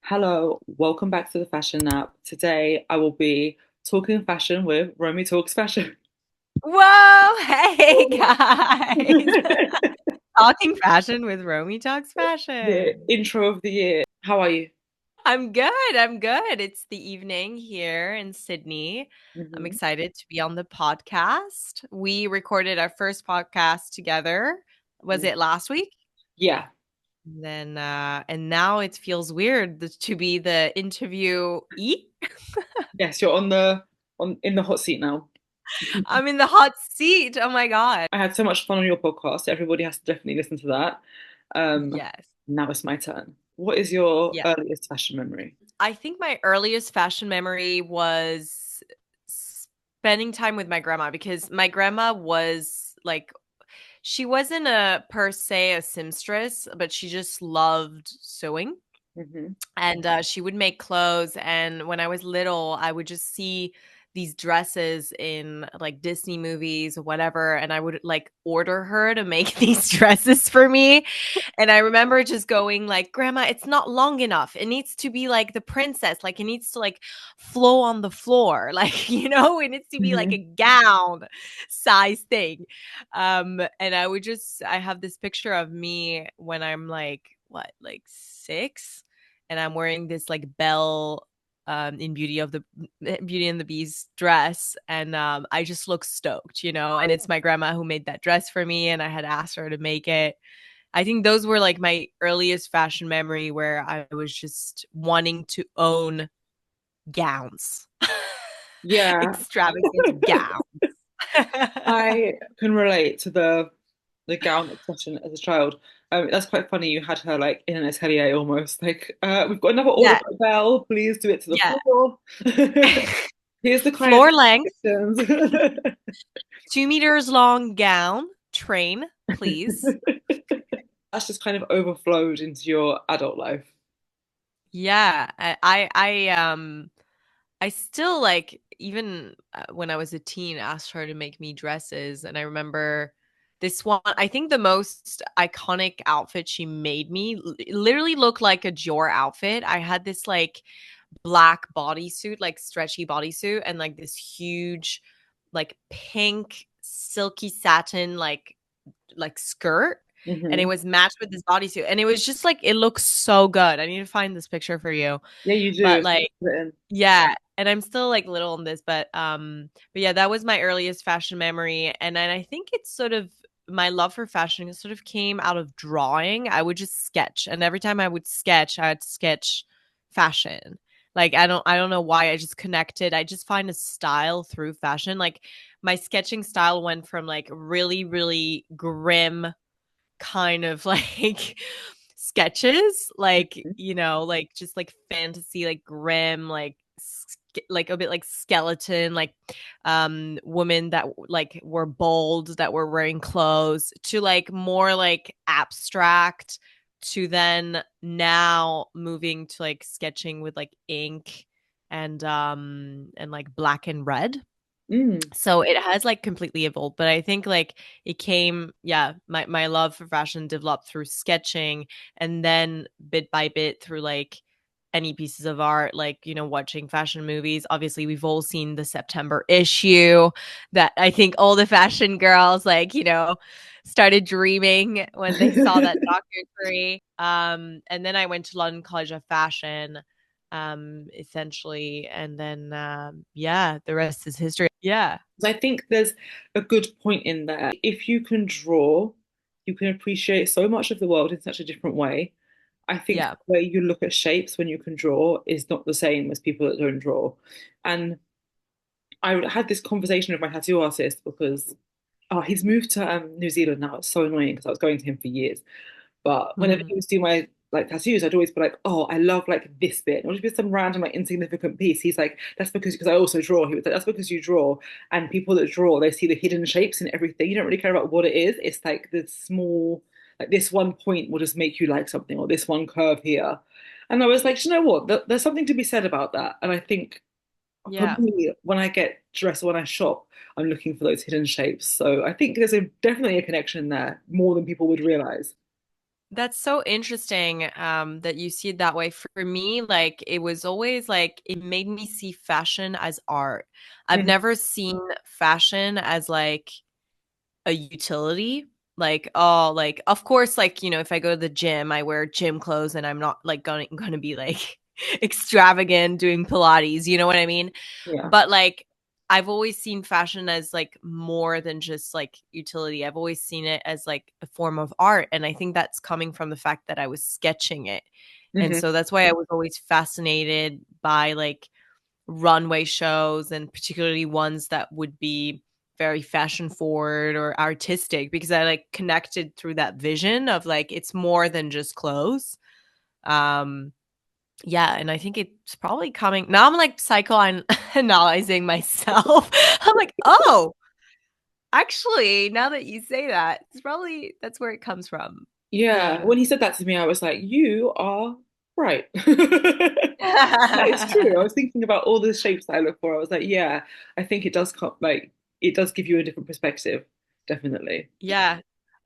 Hello, welcome back to the Fashion Nap. Today I will be talking fashion with Romy Talks Fashion. Whoa, hey guys. Talking fashion with Romy Talks The Fashion. intro of the year. How are you? I'm good. I'm good. It's the evening here in Sydney. I'm Hmm. excited to be on the podcast. We recorded our first podcast together. Was it last week? Yeah, And now it feels weird to be the interviewee. yes, you're on the on in the hot seat now. I'm in the hot seat. Oh my God. I had so much fun on your podcast. Everybody has to definitely listen to that. Um, Yes. Now it's my turn. What is your Yeah. earliest fashion memory? I think my earliest fashion memory was spending time with my grandma because my grandma was like she wasn't a per se a seamstress, but she just loved sewing Hmm. and she would make clothes. And when I was little, I would just see these dresses in like Disney movies or whatever, and I would like order her to make these dresses for me. And I remember just going like, "Grandma, it's not long enough. It needs to be like the princess. Like it needs to like flow on the floor. Like, it needs to be like a Hmm. gown size thing." And I have this picture of me when I'm like what, like 6, and I'm wearing this like Belle in Beauty and the Beast dress, and I just look stoked, and it's my grandma who made that dress for me, and I had asked her to make it. I think those were like my earliest fashion memory where I was just wanting to own gowns. Yeah, Extravagant gowns. I can relate to the gown obsession as a child. That's quite funny. You had her like in an atelier almost. Like, we've got another order Yeah, for Belle. Please do it to the yeah. floor. Here's the client Floor length, expectations. 2 meters long gown, train, please. That's just kind of overflowed into your adult life. Yeah, I still like even when I was a teen asked her to make me dresses, and I remember this one. I think the most iconic outfit she made me literally looked like a Dior outfit. I had this like black bodysuit, like stretchy bodysuit, and like this huge like pink silky satin like skirt, and it Hmm. was matched with this bodysuit, and it was just like it looks so good. I need to find this picture for you. Yeah, you do. But like Put it in. yeah, and I'm still like little on this, but yeah, that was my earliest fashion memory. And then I think it's sort of my love for fashion sort of came out of drawing. I would just sketch, and every time I would sketch, I'd sketch fashion. Like I don't know why, I just connected. I just find a style through fashion. Like my sketching style went from like really really grim kind of like sketches, like like just like fantasy, like grim, like like a bit like skeleton, like women that like were bold, that were wearing clothes, to like more like abstract, to then now moving to like sketching with like ink and like black and red. Mm. So it has like completely evolved, but I think like it came, yeah, my love for fashion developed through sketching, and then bit by bit through like any pieces of art, like, watching fashion movies. Obviously, we've all seen the September issue that I think all the fashion girls like, started dreaming when they saw that documentary. And then I went to London College of Fashion, essentially, and then yeah, the rest is history. Yeah. I think there's a good point in there. If you can draw, you can appreciate so much of the world in such a different way. I think Yeah. the way you look at shapes when you can draw is not the same as people that don't draw. And I had this conversation with my tattoo artist because he's moved to New Zealand now. It's so annoying because I was going to him for years. But whenever Mhm. he was doing my like tattoos, I'd always be like, "Oh, I love like this bit." It would just be some random like insignificant piece. He's like, "That's because I also draw." He was like, "That's because you draw." And people that draw, they see the hidden shapes and everything. You don't really care about what it is. It's like the small, like this one point will just make you like something, or this one curve here. And I was like, you know what? There's something to be said about that. And I think for Yeah. me, when I get dressed, when I shop, I'm looking for those hidden shapes. So I think there's definitely a connection there, more than people would realize. That's so interesting that you see it that way. For me, like it was always like it made me see fashion as art. I've Mhm. never seen fashion as like a utility. Like, oh, like of course, like, if I go to the gym, I wear gym clothes and I'm not like gonna be like extravagant doing Pilates, you know what I mean? Yeah. But like I've always seen fashion as like more than just like utility. I've always seen it as like a form of art. And I think that's coming from the fact that I was sketching it. And Hmm. so that's why I was always fascinated by like runway shows and particularly ones that would be very fashion forward or artistic because I like connected through that vision of like it's more than just clothes. Um yeah, and I think it's probably coming now. I'm like psychoanalyzing myself. I'm like, oh, actually, now that you say that, it's probably that's where it comes from. Yeah. Yeah. When he said that to me, I was like, you are right. That is true. I was thinking about all the shapes that I look for. I was like, yeah, I think it does come like it does give you a different perspective, definitely. Yeah.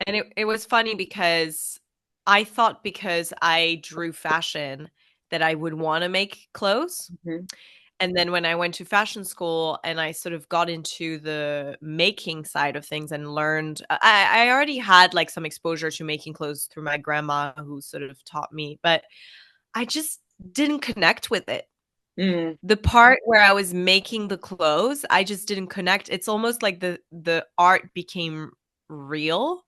And it was funny because I thought because I drew fashion that I would want to make clothes. Hmm. And then when I went to fashion school and I sort of got into the making side of things and learned, I already had like some exposure to making clothes through my grandma who sort of taught me, but I just didn't connect with it. Mm. The part where I was making the clothes, I just didn't connect. It's almost like the art became real.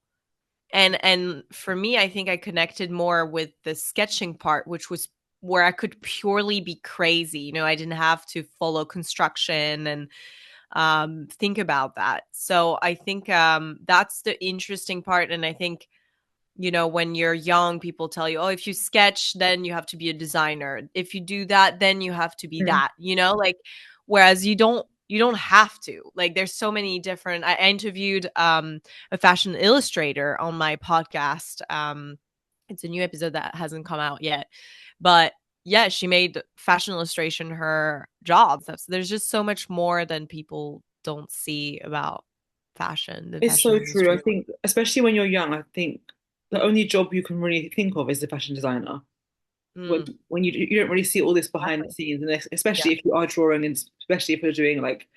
And for me, I think I connected more with the sketching part, which was where I could purely be crazy. I didn't have to follow construction and think about that. So I think that's the interesting part. And I think when you're young, people tell you, oh, if you sketch, then you have to be a designer. If you do that, then you have to be Mm. that, like, whereas you don't have to. Like, there's so many different. I interviewed a fashion illustrator on my podcast. It's a new episode that hasn't come out yet. But yeah, she made fashion illustration her job. There's just so much more than people don't see about fashion, the It's fashion so true. I industry. think, especially when you're young, I think the only job you can really think of is the fashion designer. when Mm, when you don't really see all this behind the exactly. scenes, and Yeah. especially if you are drawing, and especially if you're doing like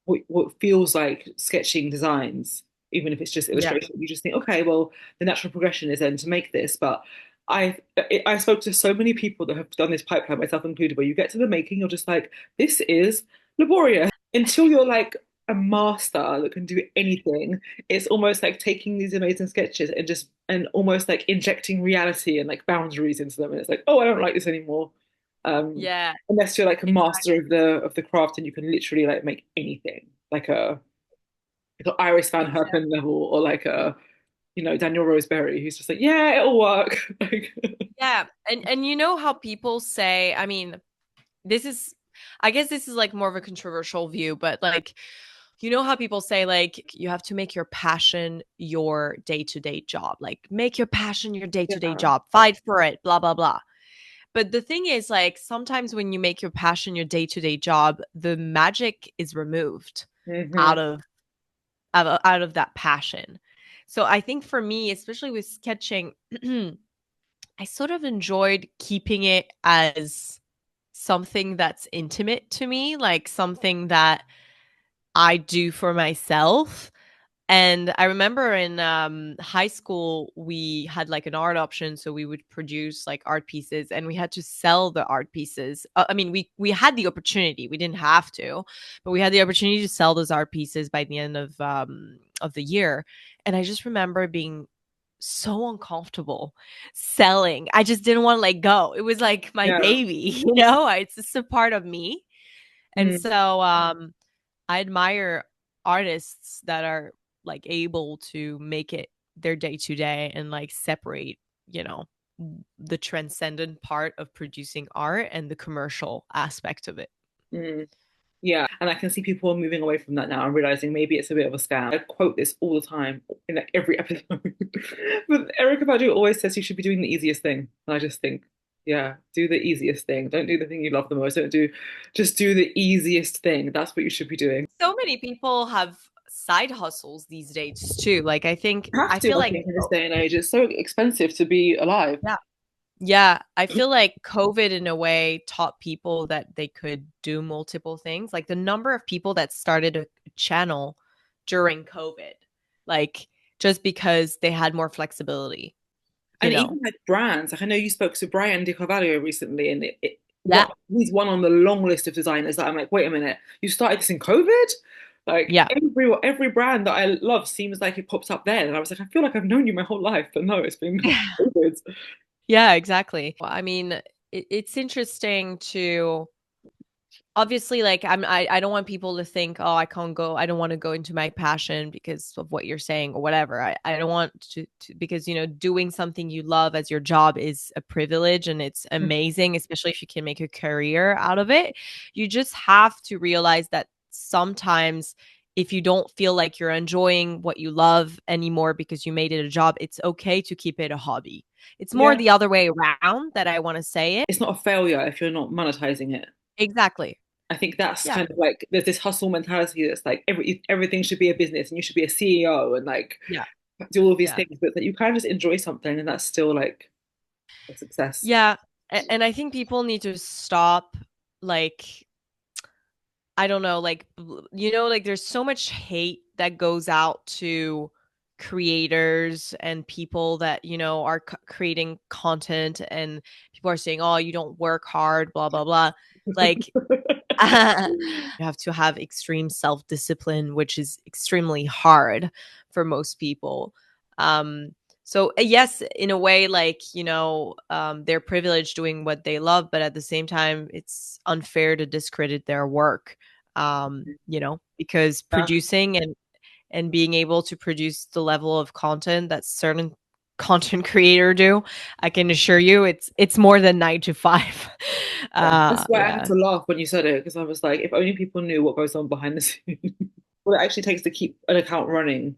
what feels like sketching designs, even if it's just Yeah. illustration, you just think, okay, well, the natural progression is then to make this. But I spoke to so many people that have done this pipeline, myself included, where you get to the making, you're just like, this is laborious until you're like a master that can do anything. It's almost like taking these amazing sketches and just and almost like injecting reality and like boundaries into them. And it's like, oh, I don't like this anymore. Um, Yeah, Unless you're like a master exactly. of the craft and you can literally like make anything, like a Iris Van Exactly. Herpen level, or like a Daniel Roseberry, who's just like, yeah, it'll work. Like, Yeah. And you know how people say, I mean, this is I guess this is like more of a controversial view, but like how people say like you have to make your passion your day-to-day job. Like make your passion your day-to-day yeah. job. Fight for it, blah blah blah. But the thing is like sometimes when you make your passion your day-to-day job, the magic is removed Hmm. out of that passion. So I think for me, especially with sketching, I sort of enjoyed keeping it as something that's intimate to me, like something that I do for myself. And I remember in high school, we had like an art option. So we would produce like art pieces and we had to sell the art pieces. I mean, we had the opportunity. We didn't have to, but we had the opportunity to sell those art pieces by the end of the year. And I just remember being so uncomfortable selling. I just didn't want to let go. It was like my Yeah. baby, it's just a part of me. And Mm, so I admire artists that are like able to make it their day to day and like separate, you know, the transcendent part of producing art and the commercial aspect of it. mm. Yeah, and I can see people are moving away from that now and realizing maybe it's a bit of a scam. I quote this all the time in like every episode. But Erica Badu always says you should be doing the easiest thing. And I just think, yeah, do the easiest thing. Don't do the thing you love the most. Just do the easiest thing. That's what you should be doing. So many people have side hustles these days too. Like You have I to, feel I like, think, in this day and age. It's so expensive to be alive. yeah. Yeah, I feel like COVID in a way taught people that they could do multiple things. Like the number of people that started a channel during COVID, like just because they had more flexibility, you And know? even like brands, like I know you spoke to Brian Di Carvalho recently, and Yeah. what he's one on the long list of designers that I'm like, wait a minute, you started this in COVID? Like Yeah. every brand that I love seems like it pops up then, and I was like, I feel like I've known you my whole life, but no, it's been COVID. Yeah, exactly. Well, I mean, it's interesting to obviously like I don't want people to think, oh, I don't want to go into my passion because of what you're saying or whatever. I don't want to because doing something you love as your job is a privilege and it's amazing, especially if you can make a career out of it. You just have to realize that sometimes if you don't feel like you're enjoying what you love anymore because you made it a job, it's okay to keep it a hobby. It's more Yeah, the other way around that I want to say it. it's not a failure if you're not monetizing it. Exactly. I think that's Yeah. kind of like there's this hustle mentality that's like everything should be a business and you should be a CEO and like Yeah. do all of these Yeah. things, but that you can just enjoy something and that's still like a success. Yeah, and I think people need to stop like I don't know, like like there's so much hate that goes out to creators and people that are creating content, and people are saying, "Oh, you don't work hard, blah blah blah." Like you have to have extreme self-discipline, which is extremely hard for most people. Um, so yes, in a way, like, they're privileged doing what they love, but at the same time, it's unfair to discredit their work. Because Yeah. producing and being able to produce the level of content that certain content creator do, I can assure you it's more than 9 to 5. Yeah. That's why I had Yeah. to laugh when you said it because I was like, if only people knew what goes on behind the scenes, what it actually takes to keep an account running.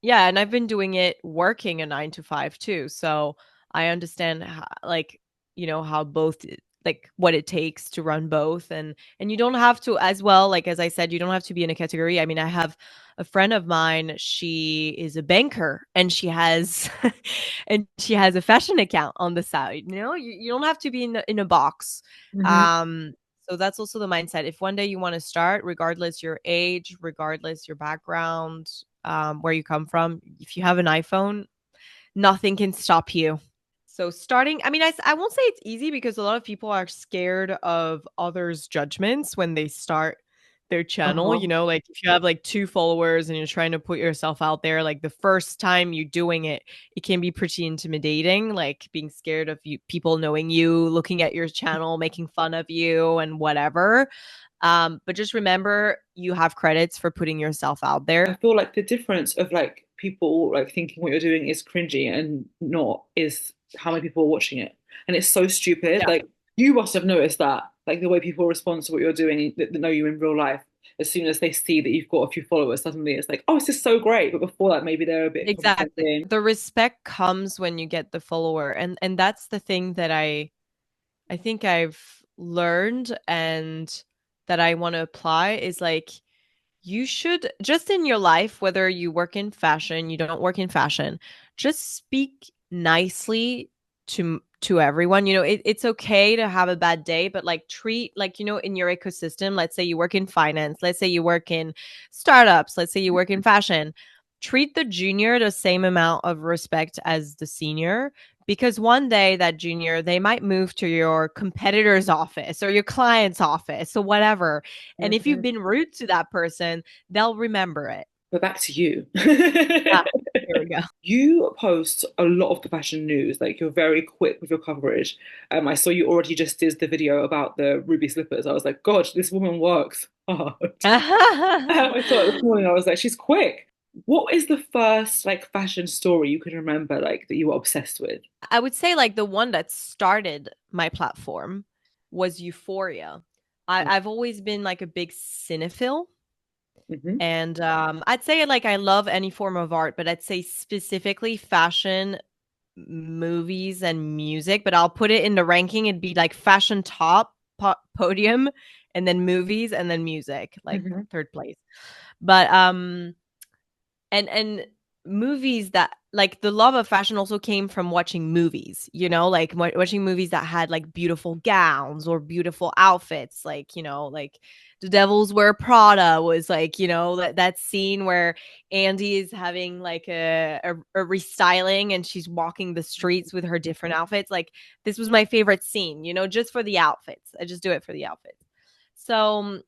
Yeah, and I've been doing it working a 9 to 5 too. So I understand how both like what it takes to run both, and you don't have to as well, like as I said, you don't have to be in a category. I mean, I have a friend of mine, she is a banker and she has and she has a fashion account on the side. You don't have to be in a box. Hmm. Um so that's also the mindset. If one day you want to start, regardless your age, regardless your background, where you come from, if you have an iPhone, nothing can stop you. So starting, I mean, I won't say it's easy because a lot of people are scared of others' judgments when they start their channel. Uh-huh. Like if you have like 2 followers and you're trying to put yourself out there, like the first time you're doing it, it can be pretty intimidating, like being scared of people knowing you, looking at your channel, making fun of you and whatever. But just remember you have credits for putting yourself out there. I feel like the difference of like people like thinking what you're doing is cringy and not is how many people are watching it. And it's so stupid. Yeah. Like you must have noticed that, like the way people respond to what you're doing that know you in real life. As soon as they see that you've got a few followers, suddenly it's like, oh, this is so great. But before that, maybe they're a bit Exactly. condescending. The respect comes when you get the follower. And that's the thing that I think I've learned and that I want to apply is like you should just in your life, whether you work in fashion, you don't work in fashion, just speak nicely to everyone. It's okay to have a bad day, but like treat like in your ecosystem, let's say you work in finance, let's say you work in startups, let's say you work in fashion, treat the junior the same amount of respect as the senior, because one day that junior, they might move to your competitor's office or your client's office or whatever, and if you've Mhm. been rude to that person, they'll remember it. But back to you. Ah, here we go. You post a lot of the fashion news, like you're very quick with your coverage. I saw you already just did the video about the ruby slippers. I was like, God, this woman works hard. I saw it this morning. I was like, she's quick. What is the first like fashion story you can remember like that you were obsessed with? I would say like the one that started my platform was Euphoria. I've always been like a big cinephile. Mm-hmm. And I'd say like I love any form of art, but I'd say specifically fashion, movies, and music. But I'll put it in the ranking. It'd be like fashion top, podium, and then movies, and then music, like Hmm. third place. But and movies that like the love of fashion also came from watching movies, you know, like watching movies that had like beautiful gowns or beautiful outfits, like, you know, like The Devils Wear Prada was like, you know, that scene where Andy is having like a restyling and she's walking the streets with her different outfits. Like this was my favorite scene, you know, just for the outfits. I just do it for the outfits. So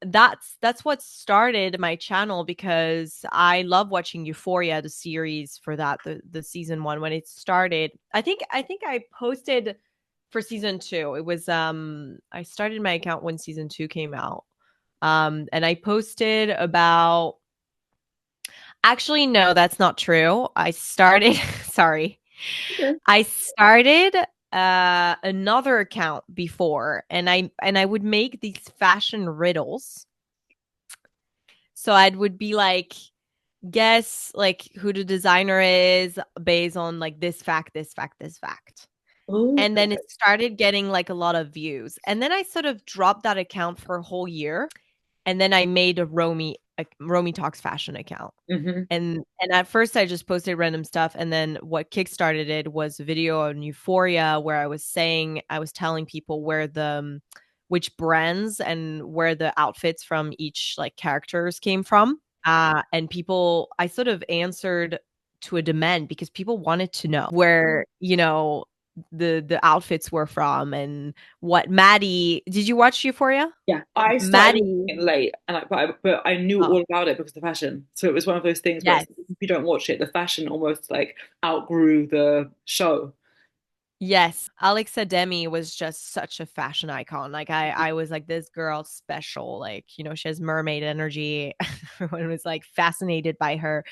that's what started my channel because I love watching Euphoria, the series for that, the season one when it started. I think I posted for season two. It was I started my account when season two came out. And I posted about actually no, that's not true. I started sorry. Okay. I started another account before and I would make these fashion riddles. So I would be like, guess like who the designer is based on like this fact, this fact, this fact. Oh, And then it started getting like a lot of views. And then I sort of dropped that account for a whole year. And then I made a Romy Talks Fashion account. hmm. And at first I just posted random stuff. And then what kickstarted it was a video on Euphoria where I was telling people where the which brands and where the outfits from each like characters came from. And people, I sort of answered to a demand because people wanted to know where, you know, the outfits were from and what Maddie, did you watch Euphoria? Yeah, I started watching Maddie, it late, and but I knew oh, all about it because of the fashion. So it was one of those things where it's, yes. if you don't watch it, the fashion almost like outgrew the show. Yes, Alexa Demi was just such a fashion icon. Like I was like this girl special. Like, you know, she has mermaid energy. Everyone was like fascinated by her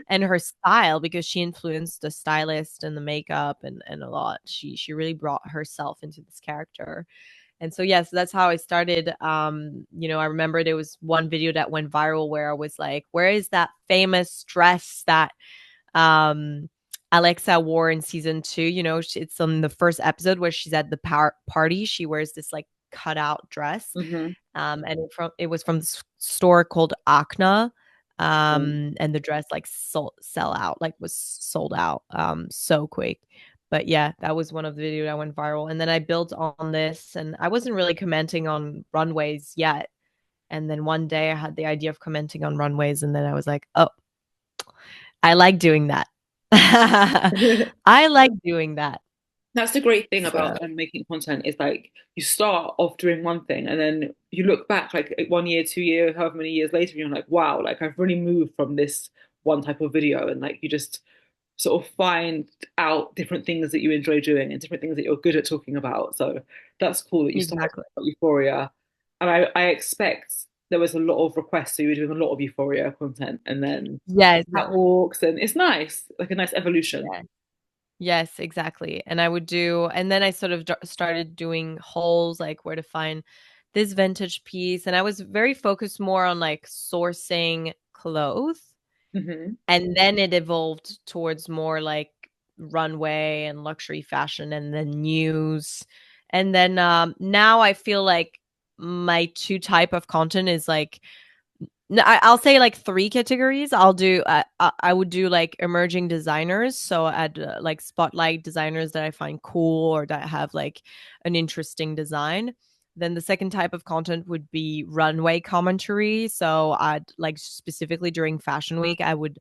and her style because she influenced the stylist and the makeup and a lot. She really brought herself into this character. And so yes, that's how I started. You know, I remember there was one video that went viral where I was like, where is that famous dress that um Alexa wore in season two? You know, it's on the first episode where she's at the party. She wears this like cutout dress. Hmm. And it was from this store called Acna. And the dress like sell out, like was sold out so quick. But yeah, that was one of the videos that went viral. And then I built on this and I wasn't really commenting on runways yet. And then one day I had the idea of commenting on runways, and then I was like, oh, I like doing that. I like doing that. That's the great thing So about making content is like you start off doing one thing and then you look back like 1 year, 2 years, however many years later, and you're like, wow, like I've really moved from this one type of video, and like you just sort of find out different things that you enjoy doing and different things that you're good at talking about. So that's cool that you started exactly. with Euphoria. And I expect there was a lot of requests, so you were doing a lot of Euphoria content and then Yes. catwalks, and it's nice, like a nice evolution. Yeah. Yes, exactly. And I would do, and then I sort of started doing hauls, like where to find this vintage piece. And I was very focused more on like sourcing clothes. Hmm. And then it evolved towards more like runway and luxury fashion and then news. And then now I feel like my two type of content is like no, I'll say like three categories. I would do like emerging designers. So I'd like spotlight designers that I find cool or that have like an interesting design. Then the second type of content would be runway commentary. So I'd like specifically during Fashion Week, I would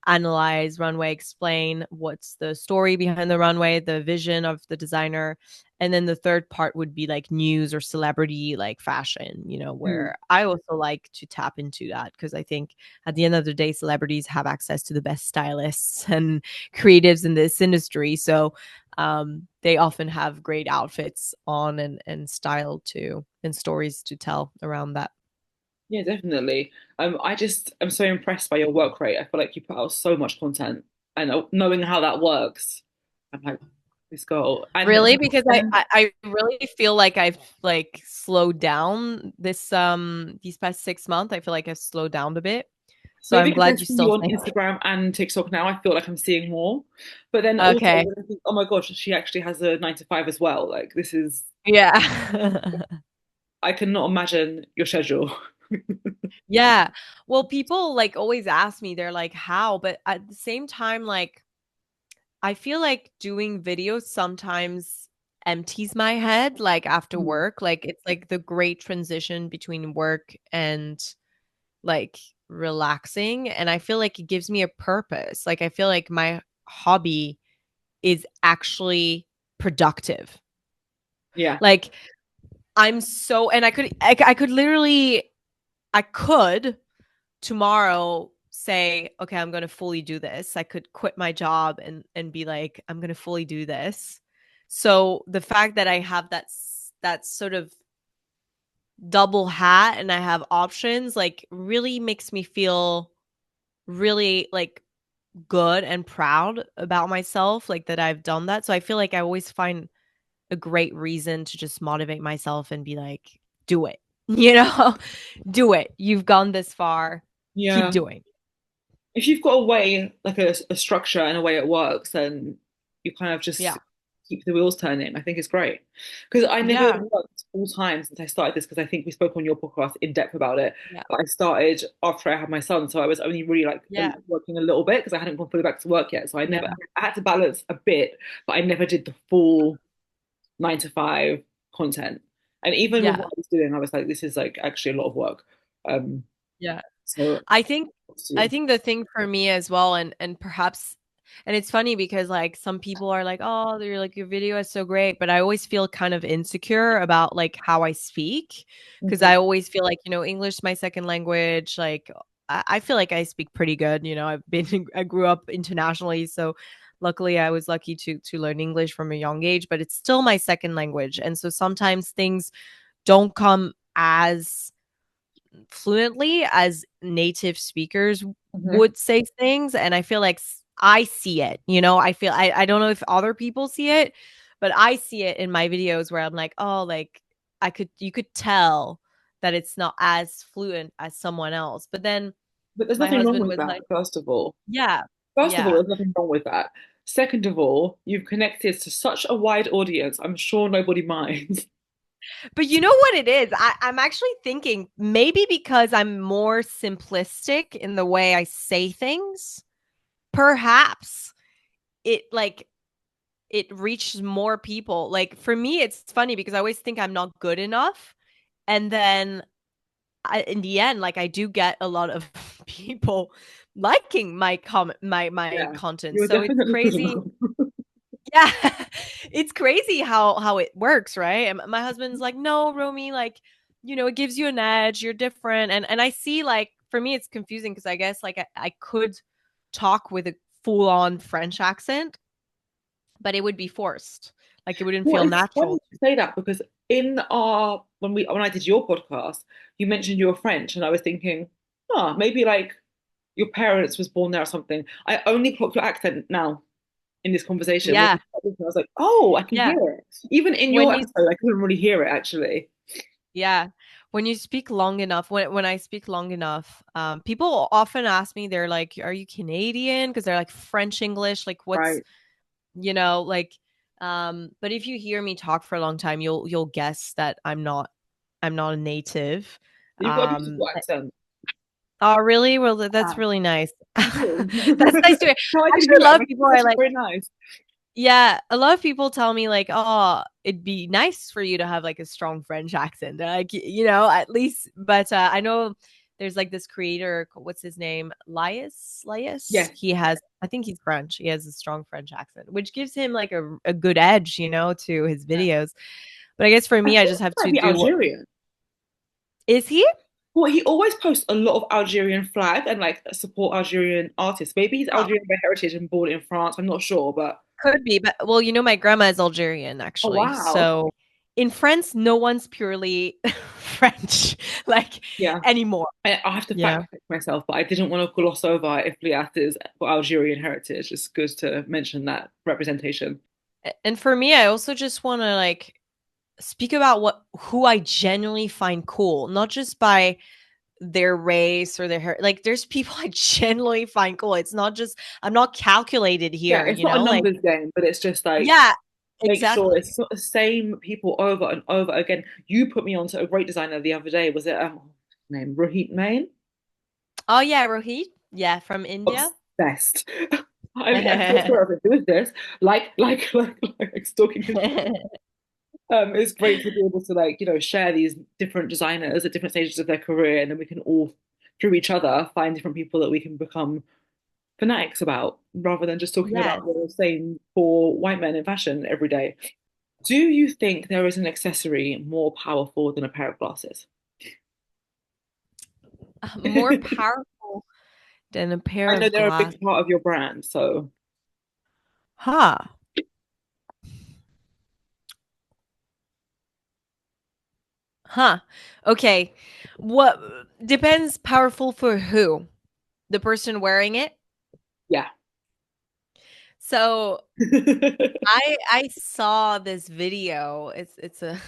analyze runway, explain what's the story behind the runway, the vision of the designer. And then the third part would be like news or celebrity like fashion, you know, Mm. where I also like to tap into that because I think at the end of the day, celebrities have access to the best stylists and creatives in this industry. So they often have great outfits on and style too and stories to tell around that. Yeah, definitely. I'm so impressed by your work rate. I feel like you put out so much content, and knowing how that works, I'm like, this girl. Really? Because And I really feel like I've like slowed down these past 6 months. I feel like I've slowed down a bit. So maybe I'm because I glad you see still you on think Instagram and TikTok now, I feel like I'm seeing more. But then also, okay. I think, oh my gosh, she actually has a 9 to 5 as well. Like this is, Yeah. I cannot imagine your schedule. Yeah. Well, people like always ask me, they're like, how? But at the same time, like, I feel like doing videos sometimes empties my head, like after Mhm. work. Like, it's like the great transition between work and like relaxing. And I feel like it gives me a purpose. Like, I feel like my hobby is actually productive. Yeah. Like, I'm so, and I could literally, I could tomorrow say, okay, I'm going to fully do this. I could quit my job and be like, I'm going to fully do this. So the fact that I have that sort of double hat and I have options like really makes me feel really like good and proud about myself, like that I've done that. So I feel like I always find a great reason to just motivate myself and be like, do it. You know, do it. You've gone this far. Keep Yeah. doing. If you've got a way, like a structure and a way it works, then you kind of just Yeah. keep the wheels turning. I think it's great. Because I never Yeah. worked full time since I started this, because I think we spoke on your podcast in depth about it. Yeah. But I started after I had my son, so I was only really like Yeah. working a little bit because I hadn't gone fully back to work yet. So Yeah. I had to balance a bit, but I never did the full 9 to 5 content. And even with Yeah. what I was doing, I was like, this is like actually a lot of work. Um, Yeah. so I think up to I you. think the thing for me as well, and perhaps, and it's funny because like some people are like, oh, they're like your video is so great, but I always feel kind of insecure about like how I speak because I Mhm. always feel like, English is my second language. Like I feel like I speak pretty good. I've been I grew up internationally, so luckily I was lucky to learn English from a young age, but it's still my second language, and so sometimes things don't come as fluently as native speakers Mhm. would say things. And I feel like I see it, I don't know if other people see it, but I see it in my videos where I'm like, oh, like you could tell that it's not as fluent as someone else. But then But there's my nothing wrong husband with was that, like, first of all. yeah, First of all, yeah. there's nothing wrong with that. Second of all, you've connected to such a wide audience. I'm sure nobody minds. But you know what it is? I'm actually thinking maybe because I'm more simplistic in the way I say things, perhaps it it reaches more people. Like for me, it's funny because I always think I'm not good enough. And then in the end, like I do get a lot of people liking my Yeah, content. you're So it's definitely good crazy. enough. Yeah. It's crazy how it works, right? And my husband's like, "No, Romy, like, it gives you an edge. You're different." And I see like for me it's confusing because I guess like I could talk with a full-on French accent, but it would be forced. Like it wouldn't Well, feel it's funny natural. you say that because in our when I did your podcast, you mentioned you were French, and I was thinking, oh, maybe like your parents was born there or something. I only clocked your accent now in this conversation. When Yeah. you started, I was like, oh, I can Yeah. hear it. Even in When your you episode, I couldn't really hear it actually. yeah, when you speak long enough, when I speak long enough, people often ask me, they're like, "Are you Canadian?" Because they're like French English, like what's, Right. like but if you hear me talk for a long time, you'll guess that I'm not a native. You've got a beautiful accent. Oh, really? Well, that's Yeah, really nice. you do. That's nice to hear. No, I I can actually hear it. I'm love like, people it's who are actually like, very nice. yeah, a lot of people tell me like, "Oh, it'd be nice for you to have like a strong French accent." Like, at least, but I know there's like this creator, what's his name? Lias. Yes. He has, I think he's French. He has a strong French accent, which gives him like a good edge, to his Yeah. videos. But I guess for I me, I think just have he might to be do what Algerian. is he? Well, he always posts a lot of Algerian flag and like support Algerian artists. Maybe he's Oh, Algerian by heritage and born in France. I'm not sure, but could be, but well, my grandma is Algerian oh actually. wow. So in France, no one's purely French like Yeah. anymore. I have to Yeah. fact check myself, but I didn't want to gloss over if Liat is for Algerian heritage. It's good to mention that representation. And for me, I also just want to like speak about who I genuinely find cool, not just by their race or their hair. Like there's people I genuinely find cool. It's not just I'm not calculated Yeah, here, it's not a like numbers game, but it's just like yeah, make sure exactly. it's not the same people over and over again. You put me onto a great designer the other day. Was it? name Rohit Main. Oh yeah, Rohit. Yeah, from India. Obsessed. I'm so sorry. Who is this? Like stalking his. It's great to be able to like share these different designers at different stages of their career, and then we can all through each other find different people that we can become fanatics about, rather than just talking about Yes. the same poor white men in fashion every day. Do you think there is an accessory more powerful than a pair of glasses? More powerful than a pair I know of they're a glass. big part of your brand, so Huh. Huh. Okay. What depends powerful for who? The person wearing it? yeah. So I saw this video. It's a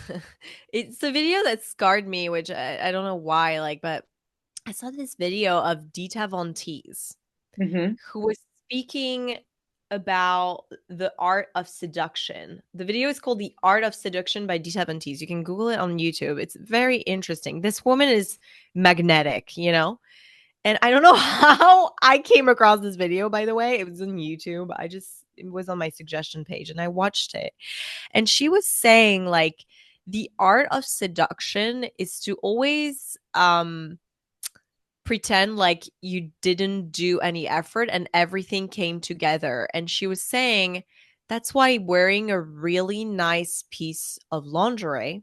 it's a video that scarred me, which I don't know why, like, but I saw this video of Dita Von Teese, Hmm. who was speaking about the art of seduction. The video is called The Art of Seduction by Dita Von Teese. You can Google it on YouTube. It's very interesting. This woman is magnetic, you know? And I don't know how I came across this video, by the way. It was on YouTube. It was on my suggestion page and I watched it. And she was saying, like, the art of seduction is to always pretend like you didn't do any effort and everything came together. And she was saying that's why wearing a really nice piece of lingerie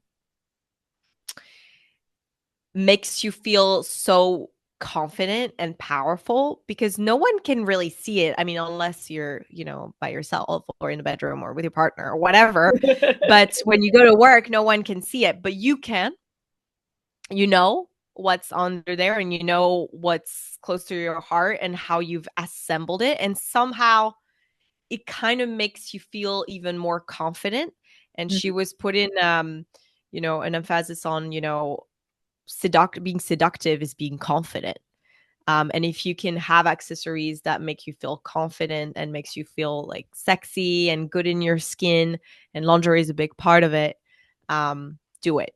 makes you feel so confident and powerful because no one can really see it. I mean, unless you're, by yourself or in a bedroom or with your partner or whatever. But when you go to work, no one can see it, but you can. You know what's under there and you know what's close to your heart and how you've assembled it. And somehow it kind of makes you feel even more confident. And she was putting, an emphasis on, being seductive is being confident. And if you can have accessories that make you feel confident and makes you feel like sexy and good in your skin, and lingerie is a big part of it, do it.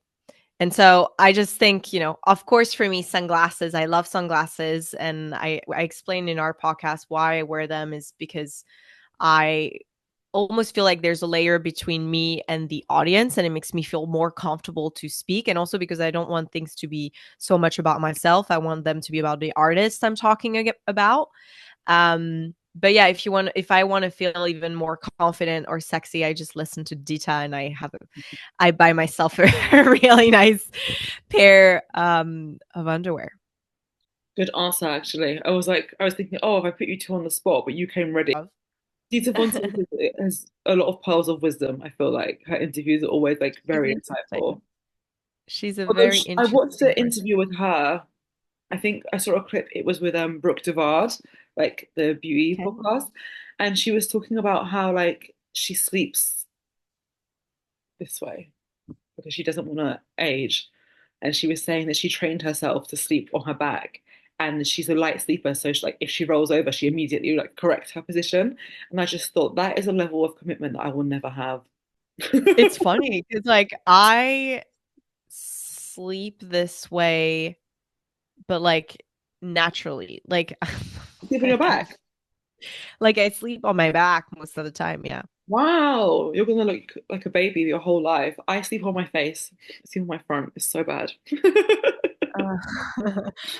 And so I just think, of course, for me, sunglasses, I love sunglasses. And I explained in our podcast why I wear them is because I almost feel like there's a layer between me and the audience and it makes me feel more comfortable to speak, and also because I don't want things to be so much about myself. I want them to be about the artist I'm talking about. But yeah, if I want to feel even more confident or sexy, I just listen to Dita and I buy myself a really nice pair of underwear. Good answer, actually. I was thinking, oh, if I put you two on the spot, but you came ready. Dita Von Teese has a lot of pearls of wisdom. I feel like her interviews are always like She's very interesting. insightful. She's a Although very I watched interesting an person. interview with her, I think I saw a clip. It was with Brooke Devard, like the beauty Okay. podcast, and she was talking about how like she sleeps this way because she doesn't want to age, and she was saying that she trained herself to sleep on her back, and she's a light sleeper, so she, like if she rolls over, she immediately like corrects her position, and I just thought that is a level of commitment that I will never have. It's funny because, like, I sleep this way, but like naturally, like, Sleep on your like I, back. like I sleep on my back most of the time. Yeah. Wow, you're gonna look like a baby your whole life. I sleep on my face. I sleep on my front. It's so bad. Uh,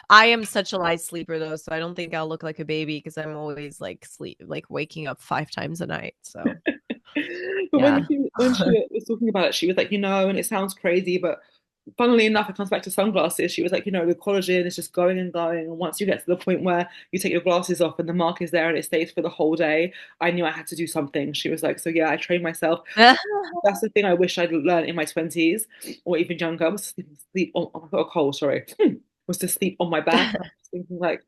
I am such a light sleeper though, so I don't think I'll look like a baby because I'm always like waking up 5 times a night. So But yeah. when she was talking about it, she was like, and it sounds crazy, but funnily enough, it comes back to sunglasses. She was like, the collagen is just going and going, and once you get to the point where you take your glasses off and the mark is there and it stays for the whole day, I knew I had to do something. She was like, so yeah, I trained myself. That's the thing I wish I'd learned in my 20s or even younger was to sleep on. Oh, I got a cold. Sorry, was to sleep on my back. I was thinking like,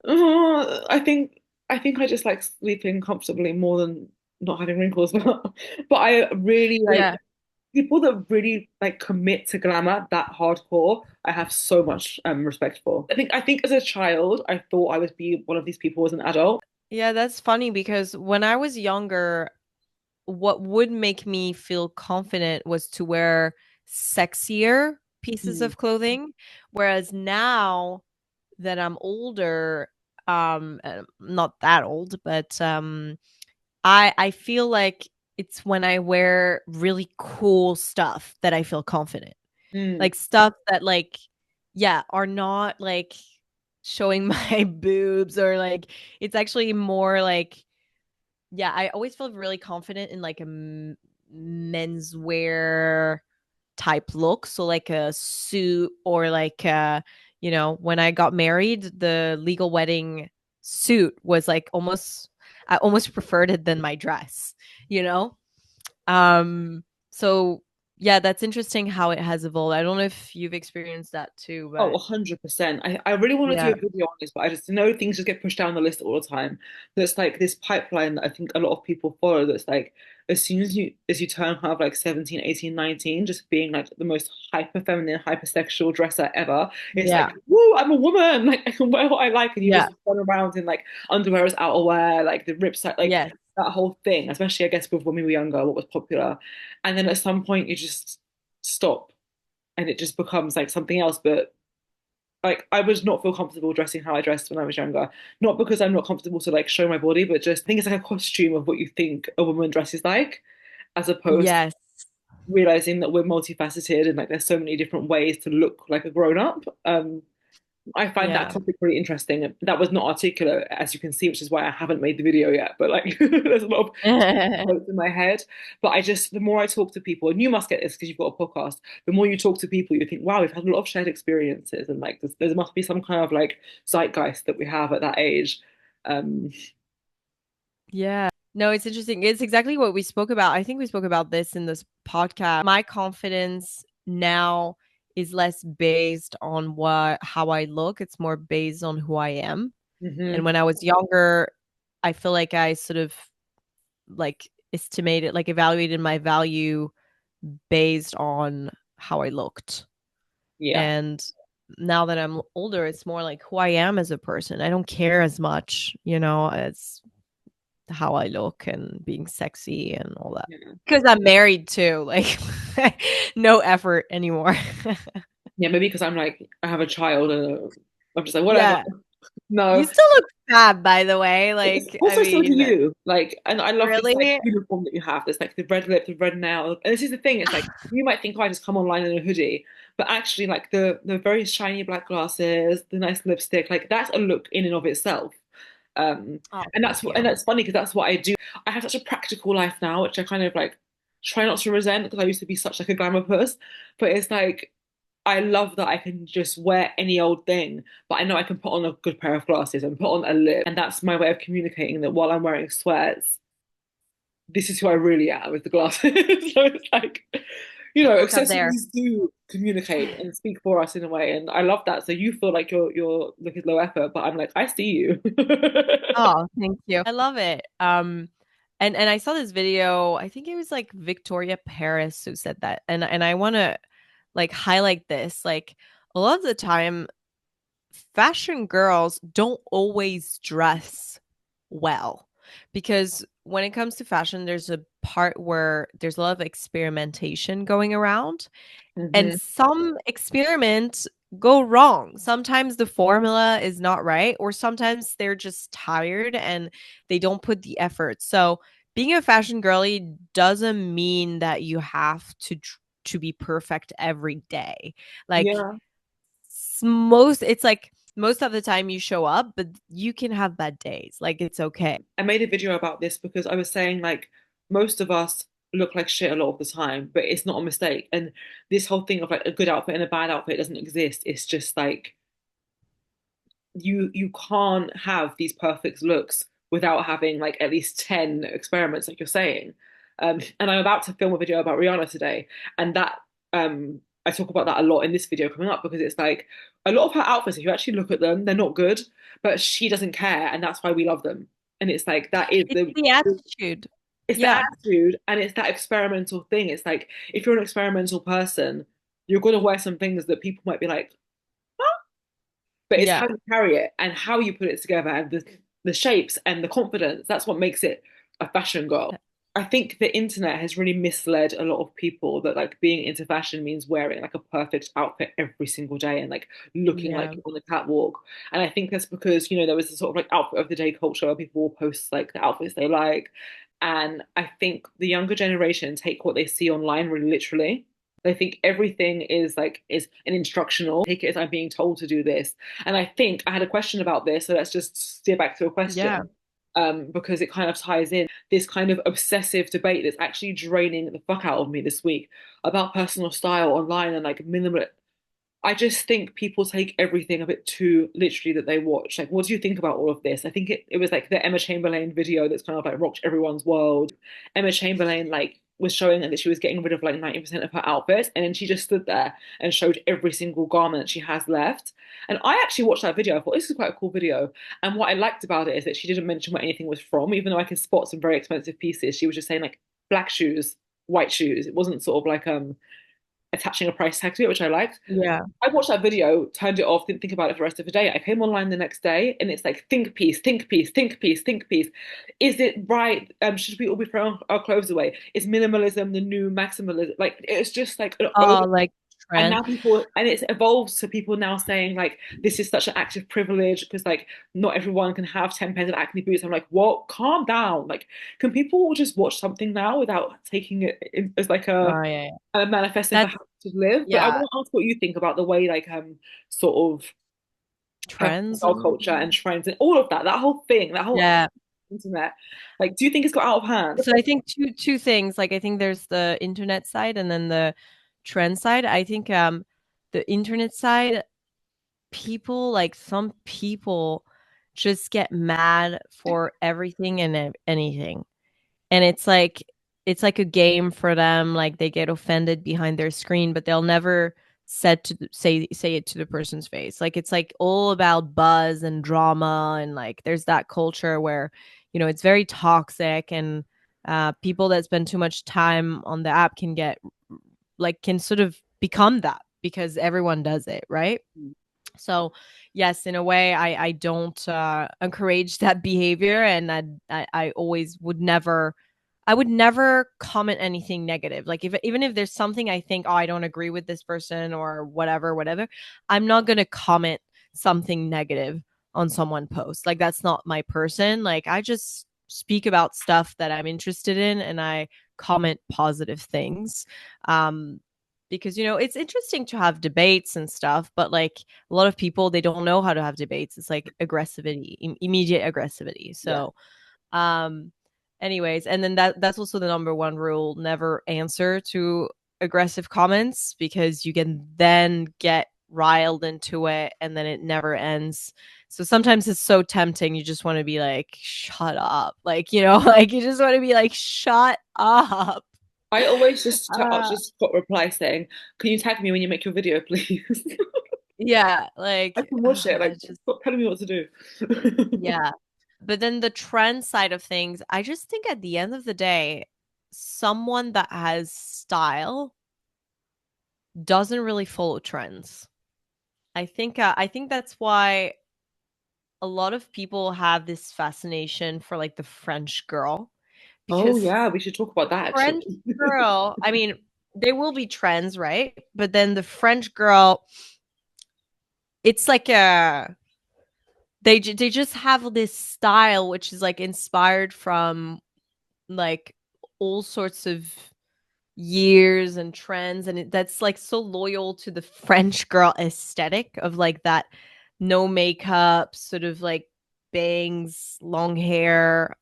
I think I just like sleeping comfortably more than not having wrinkles. But I really like Yeah. people that really like commit to glamour that hardcore. I have so much respect for. I think as a child, I thought I would be one of these people as an adult. Yeah, that's funny because when I was younger, what would make me feel confident was to wear sexier pieces Mm. of clothing. Whereas now that I'm older, not that old, but I feel like it's when I wear really cool stuff that I feel confident. Mm. Like stuff that like yeah, are not like showing my boobs or like it's actually more like yeah, I always feel really confident in like a menswear type look. So like a suit or like when I got married, the legal wedding suit was like almost I almost preferred it than my dress, you know? Um so yeah, that's interesting how it has evolved. I don't know if you've experienced that too, Oh, but 100%. I really want to do yeah. a video on this, but I just know things just get pushed down the list all the time. There's like this pipeline that I think a lot of people follow that's like as soon as you turn kind of like 17, 18, 19, just being like the most hyper feminine, hypersexual dresser ever. It's Yeah. like, woo, I'm a woman. Like I can wear what I like, and you Yeah. just run around in like underwear as outerwear, like the rips like Yes. that whole thing, especially I guess with when we were younger, what was popular. And then at some point you just stop and it just becomes like something else. But like I would not feel comfortable dressing how I dressed when I was younger. Not because I'm not comfortable to like show my body, but just I think it's like a costume of what you think a woman dresses like, as opposed to Yes. realizing that we're multifaceted and like there's so many different ways to look like a grown up. I find that Yeah. topic really interesting. That was not articulate, as you can see, which is why I haven't made the video yet. But like, there's a lot of quotes in my head. But I just, the more I talk to people, and you must get this because you've got a podcast, the more you talk to people, you think, wow, we've had a lot of shared experiences. And like, there must be some kind of like zeitgeist that we have at that age. Um, Yeah. No, it's interesting. It's exactly what we spoke about. I think we spoke about this in this podcast. My confidence now is less based on what how I look. It's more based on who I am. And mhm, when I was younger, I feel like I sort of like estimated, like evaluated my value based on how I looked. yeah. And now that I'm older, it's more like who I am as a person. I don't care as much, as how I look and being sexy and all that. Yeah. Because I'm married too, like no effort anymore. Yeah, maybe because I'm like, I have a child and I'm just like, whatever. Yeah. You No, still look fab, by the way. it's Like, I also so do mean, you. Like, and I love this like really? uniform that you have. There's like the red lip, the red nail. And this is the thing, it's like you might think, oh, I just come online in a hoodie. But actually, like the very shiny black glasses, the nice lipstick, like that's a look in and of itself. Um, Oh, and thank and you. that's funny because that's what I do. I have such a practical life now, which I kind of like try not to resent because I used to be such like a glamour puss. But it's like I love that I can just wear any old thing, but I know I can put on a good pair of glasses and put on a lip. And that's my way of communicating that while I'm wearing sweats, this is who I really am with the glasses. So it's like, Got there. accessories do communicate and speak for us in a way. And I love that. So you feel like you're looking low effort, but I'm like, I see you. Oh, thank you. I love it. And I saw this video, I think it was like Victoria Paris who said that. And I want to like highlight this. Like a lot of the time fashion girls don't always dress well because when it comes to fashion, there's a part where there's a lot of experimentation going around, and Hmm. some experiments go wrong. Sometimes the formula is not right, or sometimes they're just tired and they don't put the effort. So, being a fashion girly doesn't mean that you have to be perfect every day. Like Yeah. it's like most of the time you show up, but you can have bad days. Like it's okay. I made a video about this because I was saying like most of us look like shit a lot of the time, but it's not a mistake. And this whole thing of like a good outfit and a bad outfit doesn't exist. It's just like you can't have these perfect looks without having like at least 10 experiments, like you're saying. And I'm about to film a video about Rihanna today, and that I talk about that a lot in this video coming up because it's like a lot of her outfits, if you actually look at them, they're not good, but she doesn't care, and that's why we love them. And it's like that is It's the attitude. it's the Yeah. attitude and it's that experimental thing. It's like if you're an experimental person, you're gonna wear some things that people might be like, but it's Yeah. how you carry it and how you put it together and the shapes and the confidence. That's what makes it a fashion girl. I think the internet has really misled a lot of people that like being into fashion means wearing like a perfect outfit every single day and like looking Yeah. like on the catwalk. And I think that's because, you know, there was a sort of like outfit of the day culture where people will post like the outfits they like. And I think the younger generation take what they see online really literally. They think everything is an instructional. Take it as I'm being told to do this. And I think I had a question about this, so let's just steer back to a Yeah. question because it kind of ties in this kind of obsessive debate that's actually draining the fuck out of me this week about personal style online and like minimal. I just think people take everything a bit too literally that they watch. Like, what do you think about all of this? I think it was like the Emma Chamberlain video that's kind of like rocked everyone's world. Emma Chamberlain like was showing that she was getting rid of like 90% of her outfits, and then she just stood there and showed every single garment that she has left. And I actually watched that video. I thought this is quite a cool video. And what I liked about it is that she didn't mention where anything was from, even though I can spot some very expensive pieces. She was just saying like black shoes, white shoes. It wasn't sort of like attaching a price tag to it, which I liked. Yeah. I watched that video, turned it off, didn't think about it for the rest of the day. I came online the next day and it's like, think piece, think piece, think piece, think piece. Is it right? Should we all be throwing our clothes away? Is minimalism the new maximalism? Like, it's just like an over. Oh, like And trend. now people, and it's evolved to people now saying, like, this is such an act of privilege because, like, not everyone can have 10 pairs of acne boots. I'm like, what? Calm down. Like, can people just watch something now without taking it as like Oh, yeah, yeah. a manifesting for That's how to live? But I yeah, want to ask what you think about the way, like, sort of personal trends style and culture and trends and all of that, that whole thing, that whole yeah. internet. Like, do you think it's got out of hand? So I think two things. Like I think there's the internet side and then the trend side. I think the internet side, people like some people just get mad for everything and anything. And it's like a game for them. Like they get offended behind their screen, but they'll never say it to the person's face. Like it's like all about buzz and drama, and like there's that culture where it's very toxic, and people that spend too much time on the app can get like can sort of become that because everyone does it, right? So, yes, in a way, I don't encourage that behavior, and I always would never, I would never comment anything negative. Like if even if there's something I think, oh, I don't agree with this person or whatever, I'm not gonna comment something negative on someone post. Like that's not my person. Like I just speak about stuff that I'm interested in, and I comment positive things. Um, because it's interesting to have debates and stuff, but like a lot of people they don't know how to have debates. It's like aggressivity, immediate aggressivity. Yeah. So um anyways, and then that's also the number one rule: never answer to aggressive comments, because you can then get riled into it and then it never ends. So sometimes it's so tempting, you just want to be like, shut up, like like you just want to be like, shut up. I always just uh, just got reply saying, "Can you tag me when you make your video, please?" yeah, I like can watch it. Like, it's just stop telling me what to do. yeah. But then the trend side of things, I just think at the end of the day, someone that has style doesn't really follow trends. I think that's why a lot of people have this fascination for like the French girl, Oh because yeah, we should talk about that actually. French girl, I mean, there will be trends, right? But then the French girl, it's like a they just have this style which is like inspired from like all sorts of years and trends, and that's like so loyal to the French girl aesthetic of like that no makeup sort of like bangs, long hair,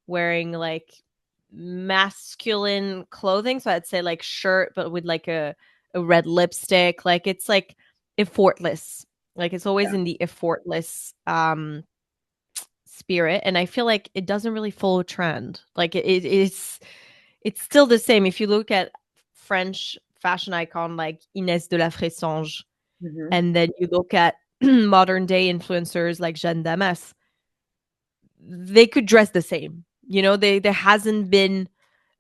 wearing like masculine clothing, so I'd say like shirt but with like a red lipstick. Like it's like effortless, like it's always Yeah. in the effortless spirit, and I feel like it doesn't really follow trend. Like it's still the same. If you look at French fashion icon like Inès de la Fressange, Hmm. and then you look at modern day influencers like Jeanne Damas, they could dress the same. There hasn't been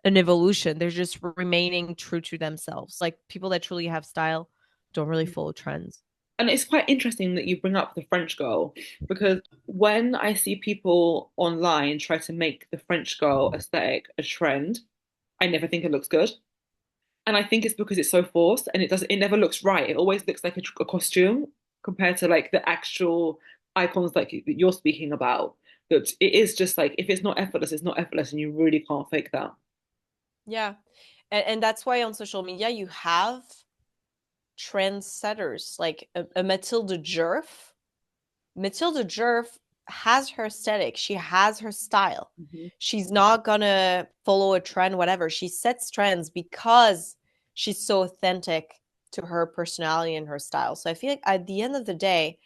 an evolution. They're just remaining true to themselves. Like people that truly have style don't really follow trends. And it's quite interesting that you bring up the French girl because when I see people online try to make the French girl aesthetic a trend, I never think it looks good. And I think it's because it's so forced and it never looks right. It always looks like a costume compared to like the actual icons like that you're speaking about. That it is just like if it's not effortless, it's not effortless, and you really can't fake that. Yeah. And that's why on social media you have trendsetters like a Matilda Djerf. Matilda Djerf has her aesthetic. She has her style. Mhm. She's not gonna follow a trend, whatever. She sets trends because she's so authentic to her personality and her style. So I feel like at the end of the day,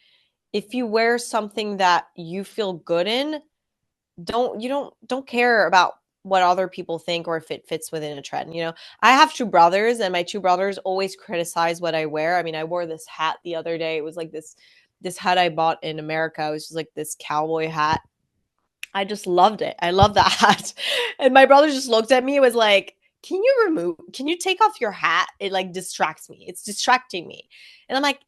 if you wear something that you feel good in, don't care about what other people think or if it fits within a trend. I have two brothers, and my two brothers always criticize what I wear. I mean, I wore this hat the other day. It was like this hat I bought in America. It was just like this cowboy hat. I just loved it. I love that hat. And my brother just looked at me and was like, can you take off your hat? It like distracts me. It's distracting me. And I'm like,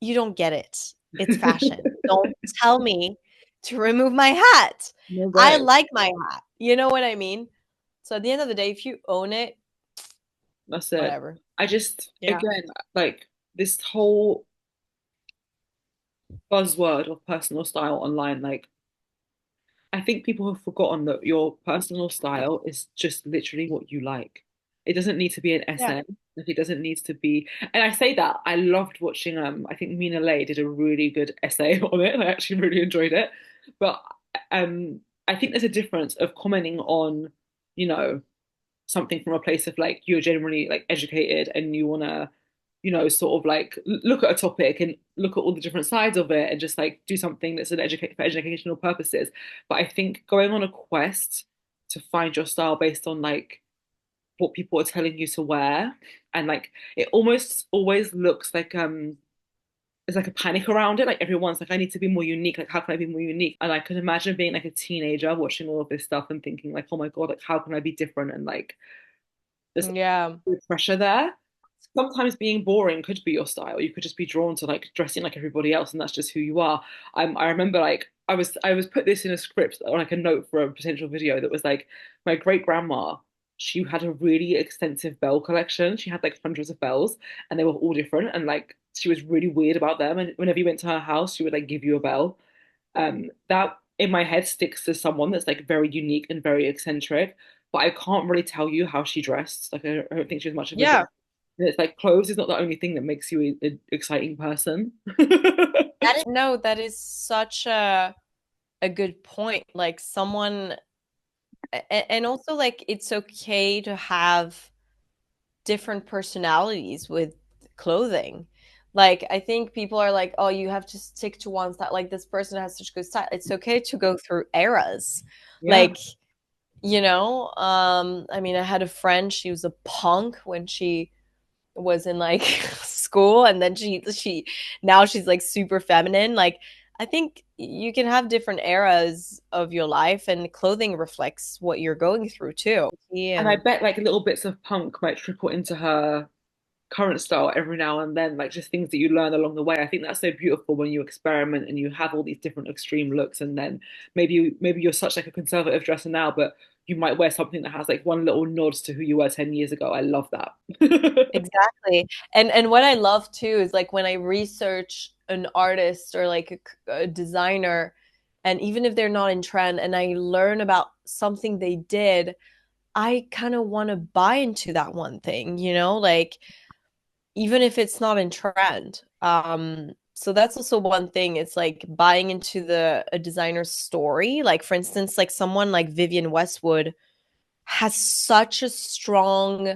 you don't get it. It's fashion. Don't tell me to remove my hat. No I way. like my hat. You know what I mean? So at the end of the day, if you own it, That's it. whatever. I just Yeah. again like this whole buzzword of personal style online, like I think people have forgotten that your personal style is just literally what you like. It doesn't need to be an Yeah. essay. Like it doesn't need to be. And I say that I loved watching. I think Mina Lay did a really good essay on it. I actually really enjoyed it. But I think there's a difference of commenting on, you know, something from a place of like you're generally like educated and you want to sort of like look at a topic and look at all the different sides of it and just like do something that's for educational purposes. But I think going on a quest to find your style based on like what people are telling you to wear and like it almost always looks like there's like a panic around it. Like everyone's like, I need to be more unique. Like, how can I be more unique? And I can imagine being like a teenager watching all of this stuff and thinking like, oh my God, like how can I be different? And like there's Yeah. pressure there. Sometimes being boring could be your style. You could just be drawn to like dressing like everybody else, and that's just who you are. I remember like I was put this in a script or like a note for a potential video that was like my great grandma. She had a really extensive bell collection. She had like hundreds of bells, and they were all different. And like she was really weird about them. And whenever you went to her house, she would like give you a bell. That in my head sticks to someone that's like very unique and very eccentric. But I can't really tell you how she dressed. Like I don't think she was much of a Yeah. dresser. And it's like clothes is not the only thing that makes you an exciting person. That is such a good point. Like someone and also like it's okay to have different personalities with clothing. Like I think people are like, oh, you have to stick to one style. Like this person has such good style. It's okay to go through eras. Yeah. Like, I mean, I had a friend, she was a punk when she was in like school, and then she now she's like super feminine. Like I think you can have different eras of your life, and clothing reflects what you're going through too. And I And bet like little bits of punk might trickle into her current style every now and then, like just things that you learn along the way. I think that's so beautiful when you experiment and you have all these different extreme looks, and then maybe you're such like a conservative dresser now, but you might wear something that has like one little nod to who you were 10 years ago. I love that. exactly. And what I love too is like when I research an artist or like a designer, and even if they're not in trend, and I learn about something they did, I kind of want to buy into that one thing, like even if it's not in trend. So that's also one thing. It's like buying into the a designer's story. Like for instance, like someone like Vivienne Westwood has such a strong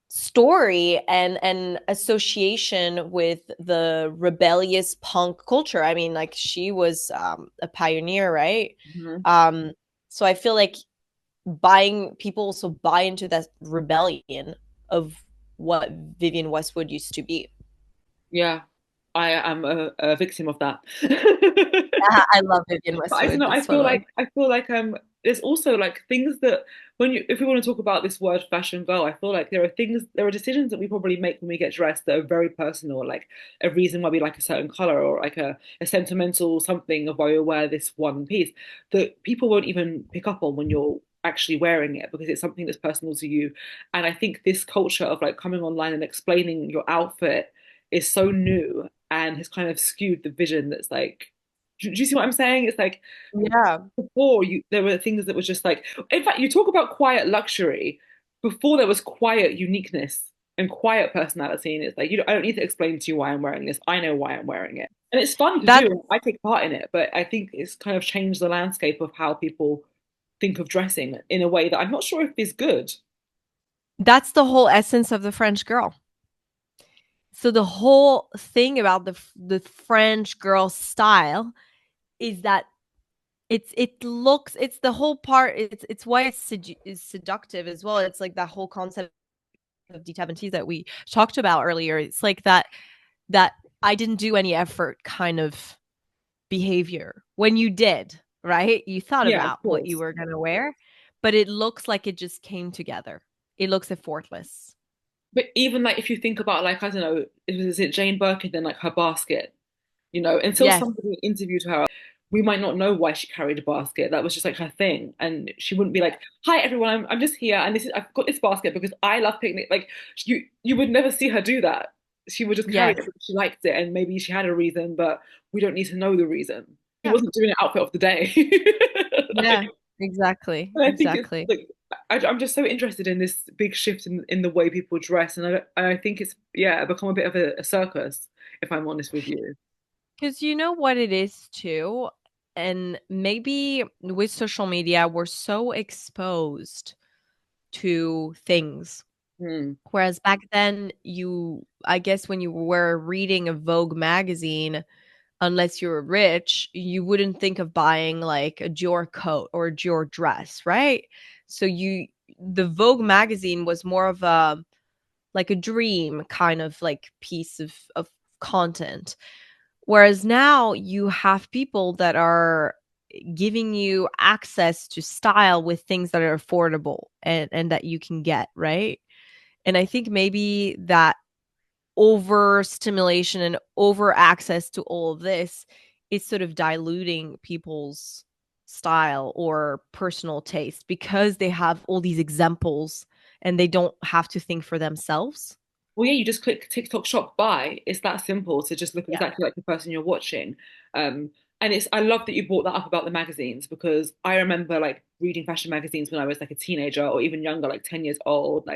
story and association with the rebellious punk culture. I mean, like she was a pioneer, right? Mhm. Um, so I feel like buying people also buy into that rebellion of what Vivienne Westwood used to be. Yeah, I am a victim of that. I love Vivienne But I don't Westwood. know. It's one of my I feel like there's also like things that when you if we want to talk about this word fashion girl, I feel like there are decisions that we probably make when we get dressed that are very personal, like a reason why we like a certain color or like a sentimental something of why we wear this one piece that people won't even pick up on when you're actually wearing it because it's something that's personal to you. And I think this culture of like coming online and explaining your outfit is so new and has kind of skewed the vision that's like do you see what I'm saying? It's like Yeah. before you there were things that was just like in fact you talk about quiet luxury before there was quiet uniqueness and quiet personality and it's like I don't need to explain to you why I'm wearing this. I know why I'm wearing it. And it's fun to That's do. I take part in it, but I think it's kind of changed the landscape of how people think of dressing in a way that I'm not sure if is good. that's the whole essence of the French girl. So the whole thing about the French girl style is that it's the whole part it's why is seductive as well. It's like that whole concept of D70s that we talked about earlier. It's like that I didn't do any effort kind of behavior. When you did, right? You thought Yeah, of about what you course. were going to wear, but it looks like it just came together. It looks effortless. But even like if you think about like I don't know, is it Jane Birkin then like her basket? Until Yes. somebody interviewed her, we might not know why she carried a basket. That was just like her thing. And she wouldn't be like, "Hi everyone, I'm just here and I've got this basket because I love picnic." Like you would never see her do that. She would just carry it Yes. because she liked it and maybe she had a reason, but we don't need to know the reason. She Yeah. wasn't doing an outfit of the day. Like, Yeah. Exactly. and I think it's Exactly. like I'm just so interested in this big shift in the way people dress, and I think it's yeah become a bit of a circus, if I'm honest with you. Because you know what it is too? And maybe with social media, we're so exposed to things. Hmm. Whereas back then, I guess when you were reading a Vogue magazine, unless you were rich, you wouldn't think of buying like a Dior coat or a Dior dress, right? So the Vogue magazine was more of a like a dream kind of like piece of content. Whereas now you have people that are giving you access to style with things that are affordable and that you can get, right? And I think maybe that overstimulation and over access to all of this is sort of diluting people's style or personal taste because they have all these examples and they don't have to think for themselves. Well, yeah, you just click TikTok shop buy. It's that simple to just look Yeah. exactly like the person you're watching. Um, and I love that you brought that up about the magazines because I remember like reading fashion magazines when I was like a teenager or even younger, like 10 years old.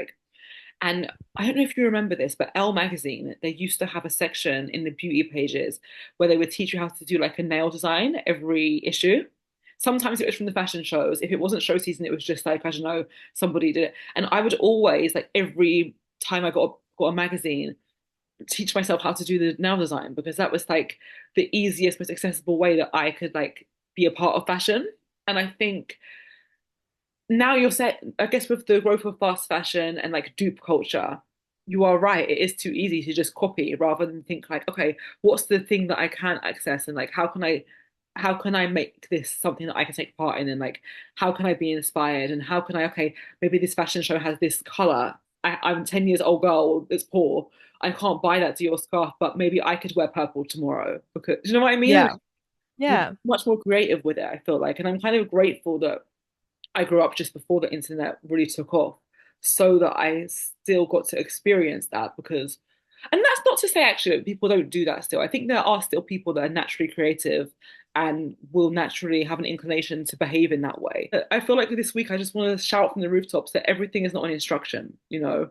And I don't know if you remember this, but Elle magazine, they used to have a section in the beauty pages where they would teach you how to do like a nail design every issue. Sometimes it was from the fashion shows. If it wasn't show season, it was just like, I don't know, somebody did it. And I would always, like every time I got a magazine, teach myself how to do the nail design because that was like the easiest, most accessible way that I could like be a part of fashion. And I think now you're set, I guess, with the growth of fast fashion and like dupe culture, you are right. It is too easy to just copy rather than think like, okay, what's the thing that I can access and like how can I make this something that I can take part in and like how can I be inspired and how can I okay, maybe this fashion show has this color. I'm 10 years old girl, it's poor. I can't buy that to your scarf, but maybe I could wear purple tomorrow because do you know what I mean? Yeah. Like, we're Yeah. much more creative with it, I feel like. And I'm kind of grateful that I grew up just before the internet really took off, so that I still got to experience that because, and that's not to say actually that people don't do that still. I think there are still people that are naturally creative and will naturally have an inclination to behave in that way. I feel like this week I just want to shout from the rooftops that everything is not an instruction, You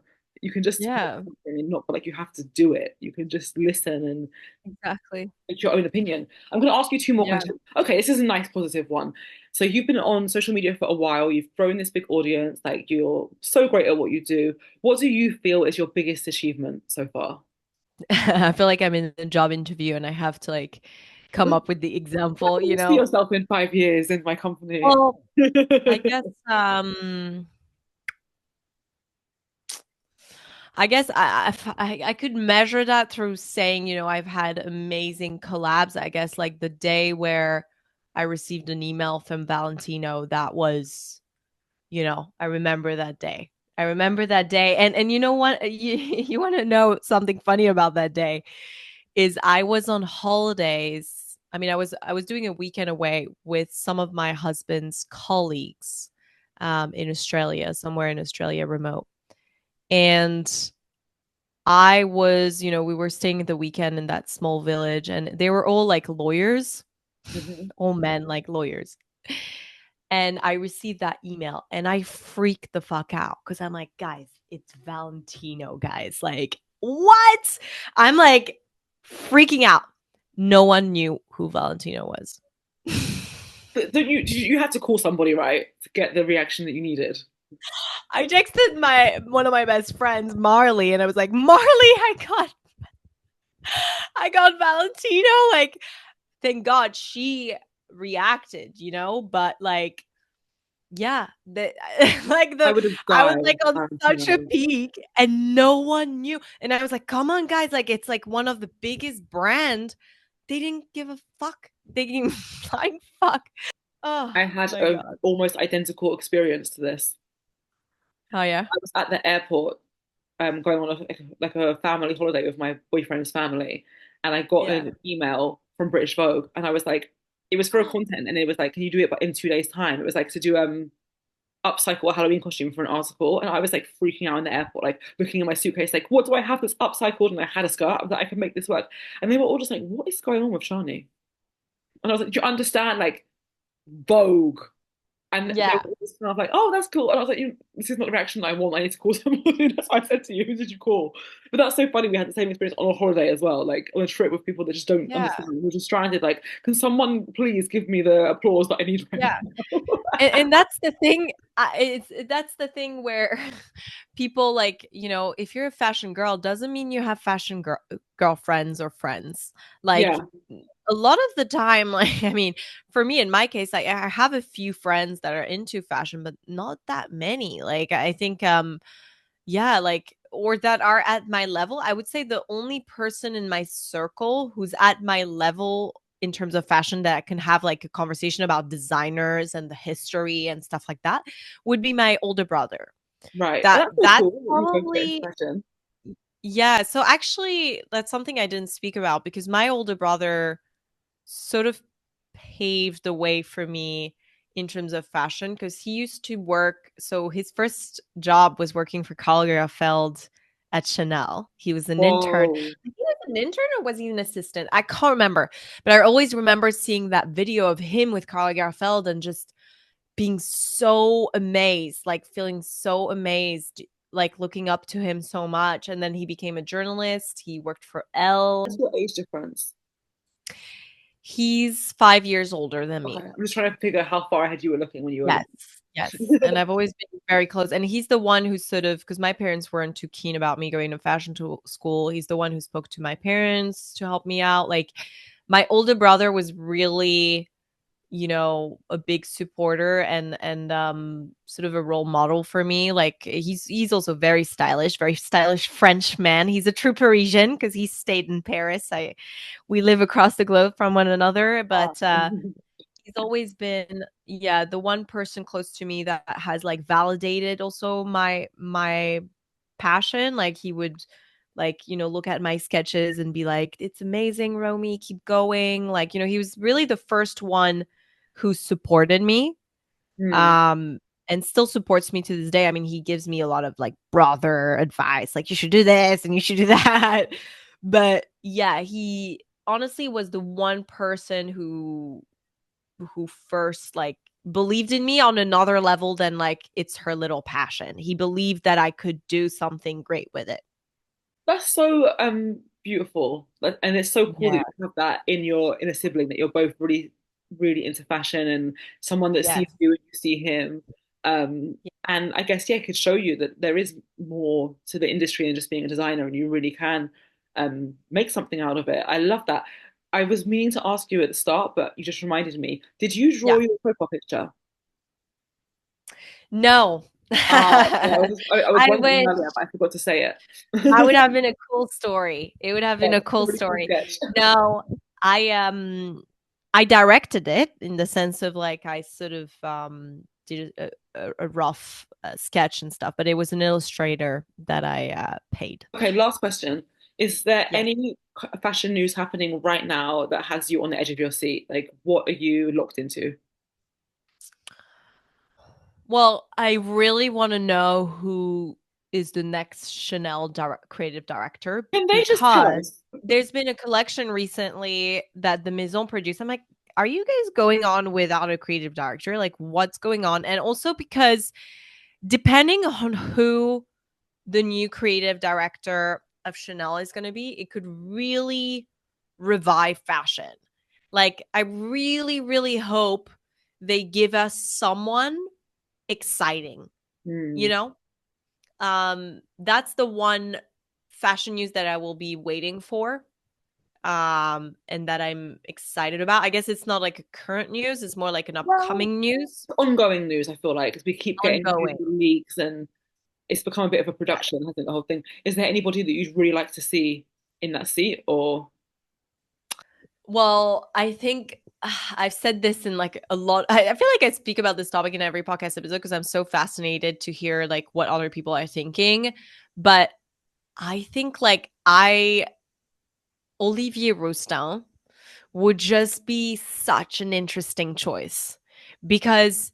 can just wear Yeah. something and not feel like you have to do it. You can just listen and Exactly. make your own opinion. I'm going to ask you two more Yeah. questions. Okay, this is a nice positive one. So you've been on social media for a while. You've grown this big audience. Like you're so great at what you do. What do you feel is your biggest achievement so far? I feel like I'm in a job interview and I have to like come up with the Where example, do you you see know. yourself in 5 years in my company? Well, I guess I guess I could measure that through saying, I've had amazing collabs. I guess like the day where I received an email from Valentino that was, I remember that day. I remember that day. And you know what? You want to know something funny about that day is I was on holidays. I mean, I was doing a weekend away with some of my husband's colleagues in Australia, somewhere in Australia, remote. And we were staying the weekend in that small village, and they were all like lawyers, Mhm. all men like lawyers. And I received that email and I freaked the fuck out because I'm like, guys, it's Valentino, guys. Like, what? I'm like freaking out. No one knew who Valentino was. But don't you had to call somebody, right, to get the reaction that you needed? I texted my one of my best friends, Marley, and I was like, Marley, I got Valentino. Like, thank God she reacted, but like yeah, I would have I was died. like on such a Valentino. peak and no one knew. And I was like, come on, guys, like it's like one of the biggest brand. They didn't give a fuck. They didn't flying fuck. Oh I had my a God. almost identical experience to this. Oh yeah. I was at the airport, going on like a family holiday with my boyfriend's family, and I got Yeah. an email from British Vogue, and I was like, it was for a content, and it was like, can you do it in 2 days' time? It was like to do upcycle a Halloween costume for an article, and I was like freaking out in the airport, like looking in my suitcase, like, what do I have that's upcycled? And I had a skirt that I could make this work, and they were all just like, what is going on with Shani? And I was like, do you understand, like, Vogue? And they Yeah. were just kind of like, oh, that's cool. And I was like, this is not the reaction I want. I need to call someone. That's why I said to you, who did you call? But that's so funny. We had the same experience on a holiday as well, like on a trip with people that just don't Yeah. understand. We're just stranded. Like, can someone please give me the applause that I need right Yeah. now? And that's the thing. That's the thing where people like, if you're a fashion girl, doesn't mean you have fashion girlfriends or friends. Like Yeah, a lot of the time, like I mean, for me in my case, I have a few friends that are into fashion, but not that many. Like I think yeah, like or that are at my level. I would say the only person in my circle who's at my level in terms of fashion that can have like a conversation about designers and the history and stuff like that would be my older brother. right. That That's so that's cool. You both get into probably fashion. yeah, so actually that's something I didn't speak about because my older brother sort of paved the way for me in terms of fashion because he used to work. So his first job was working for Karl Lagerfeld at Chanel. He was an intern. Whoa. He was an intern or was he an assistant? I can't remember. But I always remember seeing that video of him with Karl Lagerfeld and just being so amazed, like feeling so amazed, like looking up to him so much. And then he became a journalist. He worked for Elle. What's your age difference? He's 5 years older than Okay, me. I'm just trying to figure how far ahead you were looking when you were Yes, looking. yes, and I've always been very close, and he's the one who sort of because my parents weren't too keen about me going to fashion to school, he's the one who spoke to my parents to help me out, like, my older brother was really, a big supporter and sort of a role model for me, like, he's also very stylish French man, he's a true Parisian because he stayed in Paris, we live across the globe from one another, Ah. but, he's always been, yeah, the one person close to me that has like validated also my passion. Like he would like, look at my sketches and be like, "It's amazing, Romy, keep going." Like, he was really the first one who supported me. Hmm. Um and still supports me to this day. I mean, he gives me a lot of like brother advice, like you should do this and you should do that. But yeah, he honestly was the one person who first like believed in me on another level than like it's her little passion. He believed that I could do something great with it. That's so beautiful. And it's so cool that Yeah. you have that in a sibling, that you're both really really into fashion, and someone that sees Yes. you and you see him. And I guess, yeah, it could show you that there is more to the industry than just being a designer, and you really can make something out of it. I love that. I was meaning to ask you at the start, but you just reminded me. Did you draw Yeah. your profile picture? No. Okay. I was I wondering wish earlier, but I forgot to say I would it. have been a cool story. It would have Yeah, been a it's a cool really cool story. sketch. No, I I directed it in the sense of like I sort of did a rough sketch and stuff, but it was an illustrator that I paid. Okay, last question. Is there Yeah. any fashion news happening right now that has you on the edge of your seat? Like, what are you locked into? Well, I really want to know who is the next creative director Can they just tell because us? there's been a collection recently that the Maison produced. I'm like, are you guys going on without a creative director? Like, what's going on? And also because depending on who the new creative director of Chanel is going to be, it could really revive fashion. Like, I really, really hope they give us someone exciting, you Hmm. know? That's the one fashion news that I will be waiting for. And that I'm excited about. I guess it's not like a current news, it's more like an Well, upcoming news. ongoing news, I feel like, because we keep getting new Ongoing. leaks and it's become a bit of a Yeah. production, hasn't it, the whole thing? Is there anybody that you'd really like to see in that seat or Well, I think I've said this in like a lot. I feel like I speak about this topic in every podcast episode because I'm so fascinated to hear like what other people are thinking. But I think like Olivier Roustin would just be such an interesting choice because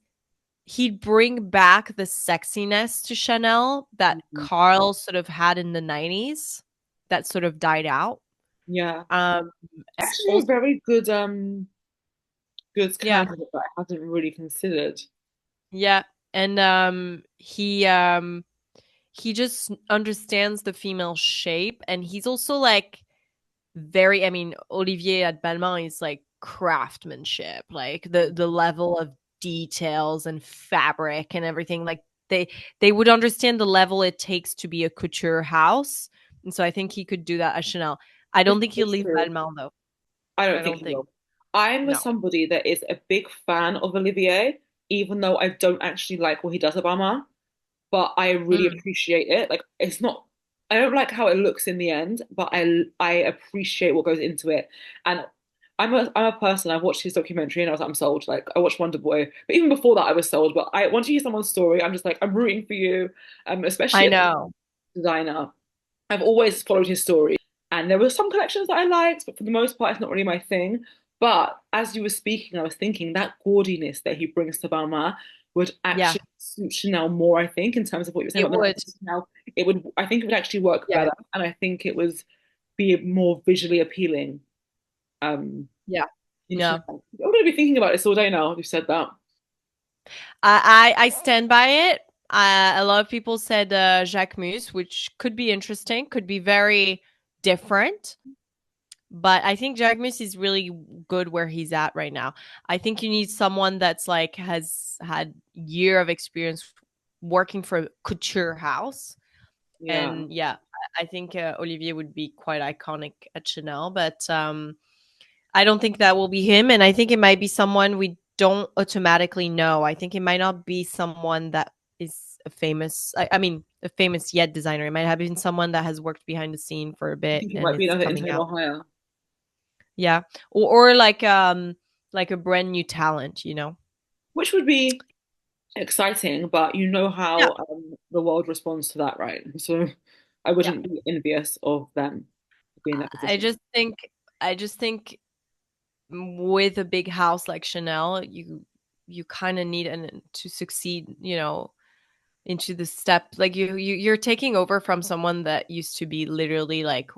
he'd bring back the sexiness to Chanel that Mhm. Carl sort of had in the 90s that sort of died out. Yeah. Um Actually a also, very good yeah. candidate that I hadn't really considered. Yeah. And he just understands the female shape and he's also like very, I mean, Olivier at Balmain is like craftsmanship, like the level of details and fabric and everything. Like they would understand the level it takes to be a couture house. And so I think he could do that at Chanel. I This don't think he'll is leave true. Balmain though. I I don't think don't he think. will. I'm No. somebody that is a big fan of Olivier, even though I don't actually like what he does at Obama, but I really Mm. appreciate it. Like it's not, I don't like how it looks in the end, but I appreciate what goes into it. And I'm a person. I've watched his documentary and I was like, I'm sold. Like I watched Wonder Boy, but even before that, I was sold. But I once you hear someone's story, I'm just like I'm rooting for you, especially I as a know. designer. I've always followed his story, and there were some collections that I liked, but for the most part, it's not really my thing. But as you were speaking, I was thinking that gaudiness that he brings to Balmain would Yeah, actually suit Chanel more, I think, in terms of what you were saying it about the would. 90s Chanel. It would, I think it would actually work Yeah. better, and I think it was be more visually appealing um, Yeah. in Yeah. Chanel. I'm going to be thinking about this all day now. You've said that. I stand by it. A lot of people said Jacques Mus, which could be interesting, could be very different. But I think Jacques Mus is really good where he's at right now. I think you need someone that's like has had year of experience working for a couture house. Yeah, And yeah, I think Olivier would be quite iconic at Chanel. But I don't think that will be him. And I think it might be someone we don't automatically know. I think it might not be someone that is a famous, I mean, a famous yet designer. It might have been someone that has worked behind the scene for a I bit think it and might be it's another coming out. internal hire, Yeah. Or like a brand new talent, you know? which would be exciting, but you know Yeah. how the world responds to that, right? So I Yeah. wouldn't be envious of them being in that I position. just think I just think with a big house like Chanel, you kind of need an to succeed, you know, into the step like you're taking over from someone that used to be literally like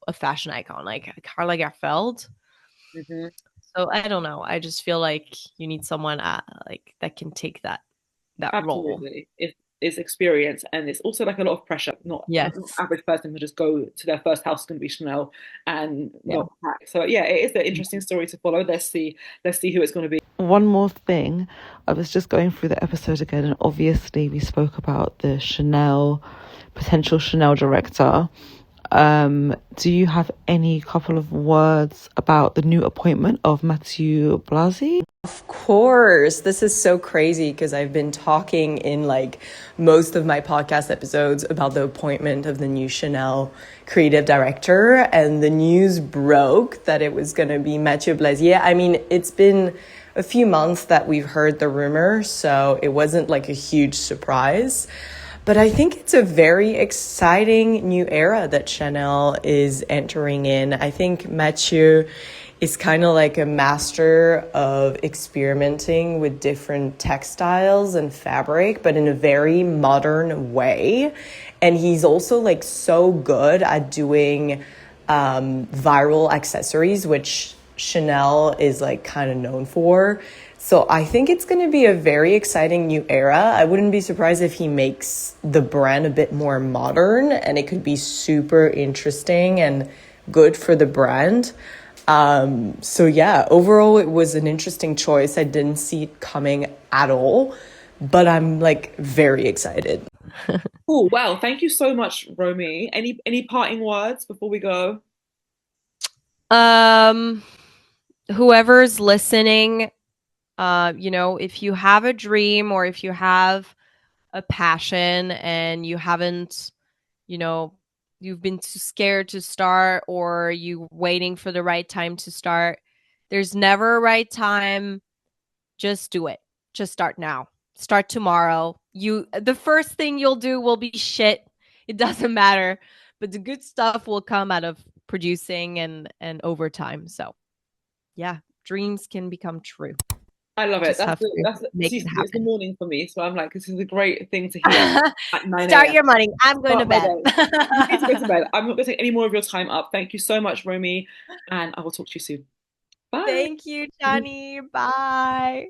a fashion icon like Karl Lagerfeld. Hmm. So I don't know. I just feel like you need someone like that can take that role. Absolutely. It's experience and it's also like a lot of pressure. Not Yes. average person to just go to their first house going to be Chanel and Yeah. not pack. So yeah, it is an interesting story to follow. Let's see who it's going to be. One more thing, I was just going through the episode again, and obviously we spoke about the Chanel potential Chanel director. Do you have any couple of words about the new appointment of Matthew Blasi? Of course, this is so crazy because I've been talking in like most of my podcast episodes about the appointment of the new Chanel creative director, and the news broke that it was going to be Mathieu Blasier. I mean, it's been a few months that we've heard the rumor, so it wasn't like a huge surprise. But I think it's a very exciting new era that Chanel is entering in. I think Mathieu is kind of like a master of experimenting with different textiles and fabric, but in a very modern way. And he's also like so good at doing viral accessories, which Chanel is like kind of known for. So I think it's going to be a very exciting new era. I wouldn't be surprised if he makes the brand a bit more modern, and it could be super interesting and good for the brand. So yeah, overall it was an interesting choice. I didn't see it coming at all, but I'm like very excited. Oh, wow. Thank you so much, Romy. Any parting words before we go? Um, Whoever's listening, if you have a dream or if you have a passion and you haven't, you know, you've been too scared to start or you waiting for the right time to start, there's never a right time. Just do it. Just start now. Start tomorrow. The first thing you'll do will be shit. It doesn't matter, but the good stuff will come out of producing and over time. So, yeah, dreams can become true. I love it. Just have to make See, it it's the happen. morning for me. So I'm like, this is a great thing to hear at 9 Start a.m. your morning. I'm going to Start my bed. day. You need to go to bed. I'm not going to take any more of your time up. Thank you so much, Romy. And I will talk to you soon. Bye. Thank you, Johnny. Bye.